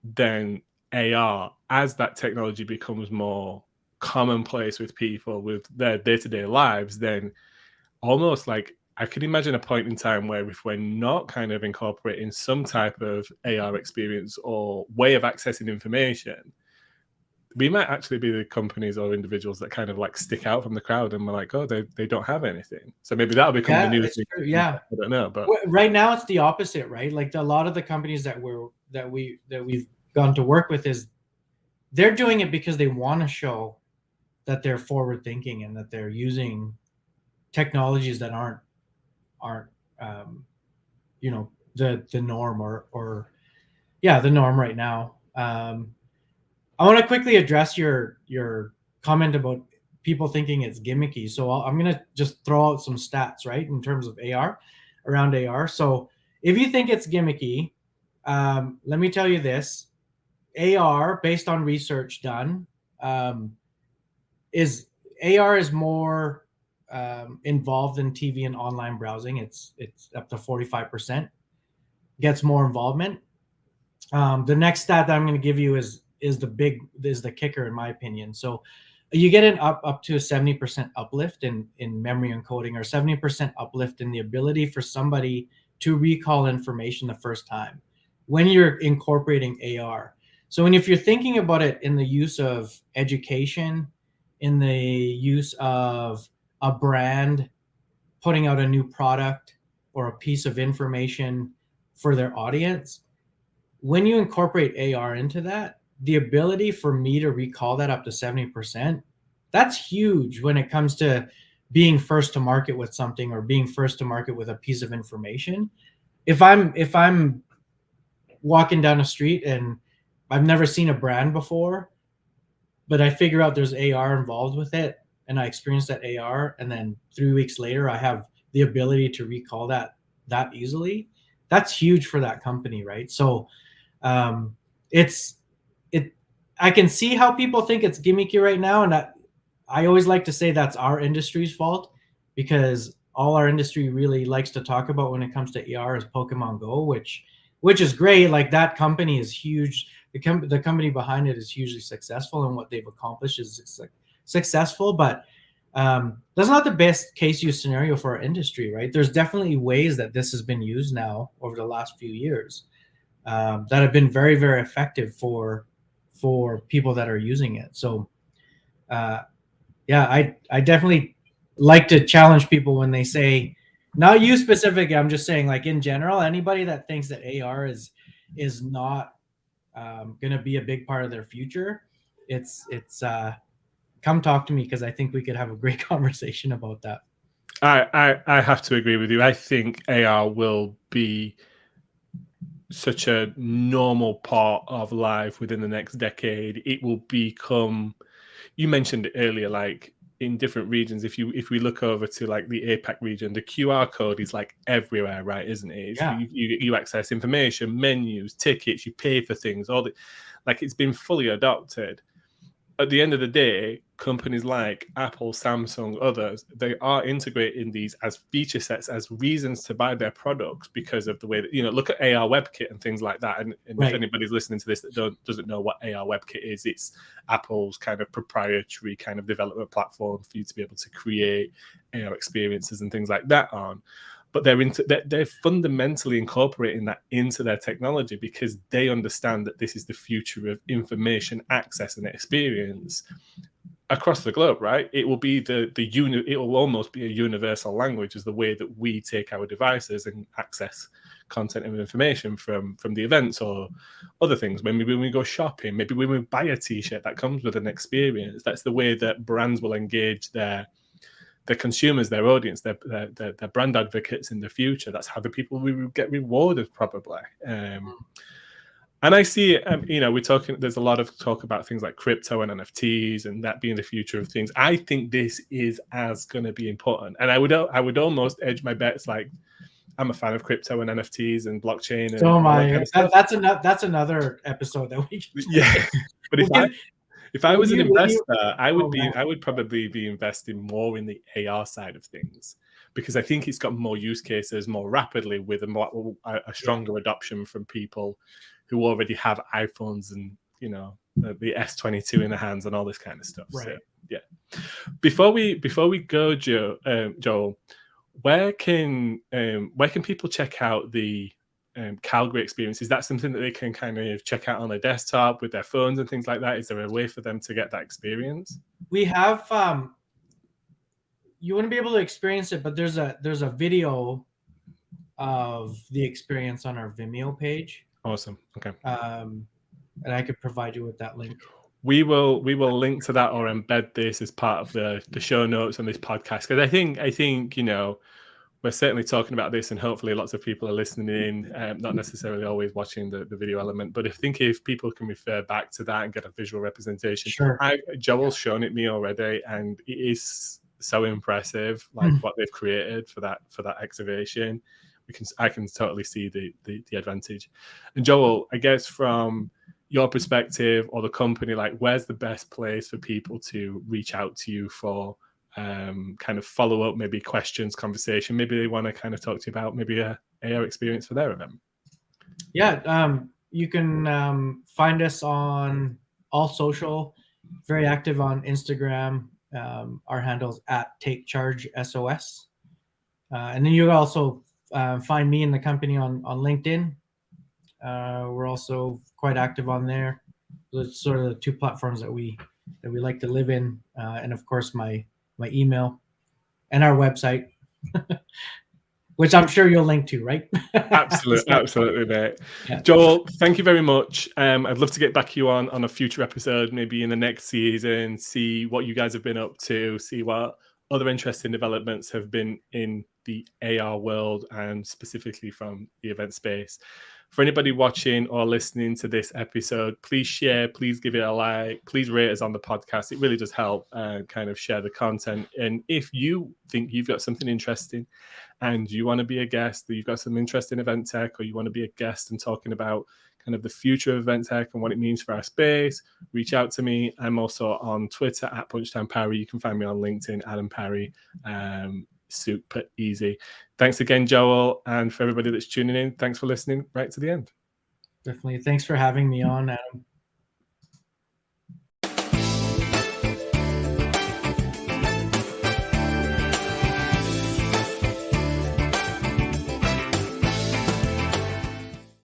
then AR, as that technology becomes more commonplace with people with their day-to-day lives, then almost like I can imagine a point in time where if we're not kind of incorporating some type of AR experience or way of accessing information, we might actually be the companies or individuals that kind of like stick out from the crowd and we're like, oh, they don't have anything. So maybe that'll become the new thing. True. Yeah. I don't know. But right now it's the opposite, right? Like a lot of the companies that we've gone to work with they're doing it because they want to show that they're forward thinking and that they're using technologies that aren't the norm or the norm right now. I want to quickly address your comment about people thinking it's gimmicky. So I'm going to just throw out some stats, right, in terms of around AR. So if you think it's gimmicky, let me tell you this. AR, based on research done, is more involved in TV and online browsing. It's up to 45%. Gets more involvement. The next stat that I'm going to give you is the kicker, in my opinion. So you get an up to a 70% uplift in memory encoding, or 70% uplift in the ability for somebody to recall information the first time when you're incorporating AR. So if you're thinking about it in the use of education, in the use of a brand putting out a new product or a piece of information for their audience, when you incorporate AR into that, the ability for me to recall that up to 70%, that's huge when it comes to being first to market with something or being first to market with a piece of information. If I'm walking down a street and I've never seen a brand before, but I figure out there's AR involved with it and I experience that AR, and then 3 weeks later I have the ability to recall that easily, that's huge for that company, right? So I can see how people think it's gimmicky right now, and I always like to say that's our industry's fault, because all our industry really likes to talk about when it comes to AR is Pokemon Go, which is great. Like, that company is huge. The company behind it is hugely successful, and what they've accomplished is successful, but that's not the best case use scenario for our industry, right? There's definitely ways that this has been used now over the last few years that have been very, very effective for people that are using it. So I definitely like to challenge people when they say, not you specifically, I'm just saying, like, in general, anybody that thinks that AR is not going to be a big part of their future, it's come talk to me, because I think we could have a great conversation about that. I have to agree with you. I think AR will be such a normal part of life within the next decade. It will become, you mentioned it earlier, like in different regions, if we look over to like the APAC region, the QR code is like everywhere, right? Isn't it? Yeah. You access information, menus, tickets, you pay for things, like, it's been fully adopted. At the end of the day, companies like Apple, Samsung, others, they are integrating these as feature sets, as reasons to buy their products, because of the way that, look at AR WebKit and things like that. And Right. If anybody's listening to this that doesn't know what AR WebKit is, it's Apple's kind of proprietary kind of development platform for you to be able to create AR experiences and things like that on. but they're fundamentally incorporating that into their technology because they understand that this is the future of information access and experience across the globe, right? It will be it will almost be a universal language, as the way that we take our devices and access content and information from the events or other things. Maybe when we go shopping, maybe when we buy a t-shirt that comes with an experience, that's the way that brands will engage their consumers, their audience, their brand advocates in the future. That's how the people will get rewarded, probably. And I see, we're talking, there's a lot of talk about things like crypto and NFTs and that being the future of things. I think this is as going to be important. And I would almost edge my bets. Like, I'm a fan of crypto and NFTs and blockchain. And so am I. Kind of that's another episode that we can yeah. But if I was an investor, I would probably be investing more in the AR side of things, because I think it's got more use cases more rapidly with a stronger adoption from people who already have iPhones and, the S22 in their hands and all this kind of stuff. Right. So, yeah. Before we go, Joel, where can people check out the Calgary Experience? Is that something that they can kind of check out on their desktop with their phones and things like that? Is there a way for them to get that experience? We have you wouldn't be able to experience it, but there's a video of the experience on our Vimeo page. Awesome. Okay. And I could provide you with that link. We will link to that or embed this as part of the show notes on this podcast, because I think we're certainly talking about this, and hopefully lots of people are listening in, not necessarily always watching the video element. But if people can refer back to that and get a visual representation. Sure. Joel's shown it me already, and it is so impressive, like what they've created for that activation. I can totally see the advantage. And Joel, I guess from your perspective or the company, like, where's the best place for people to reach out to you for kind of follow up, maybe questions, conversation? Maybe they want to kind of talk to you about maybe a AR experience for their event. Yeah, you can find us on all social, very active on Instagram. Our handle's at @TakeChargeSOS. And then you also find me and the company on LinkedIn. We're also quite active on there. It's sort of the two platforms that we like to live in, and of course my email and our website, which I'm sure you'll link to, right? Absolutely, mate. Yeah. Joel, thank you very much. I'd love to get back you on a future episode, maybe in the next season, see what you guys have been up to, see what other interesting developments have been in the AR world, and specifically from the event space. For anybody watching or listening to this episode, please share, please give it a like, please rate us on the podcast. It really does help kind of share the content. And if you think you've got something interesting and you want to be a guest, that you've got some interest in event tech, or you want to be a guest and talking about kind of the future of event tech and what it means for our space, reach out to me. I'm also on Twitter at Punchtime Parry. You can find me on LinkedIn, Adam Parry. Super easy. Thanks again, Joel, and for everybody that's tuning in, thanks for listening right to the end. Definitely. Thanks for having me on, Adam.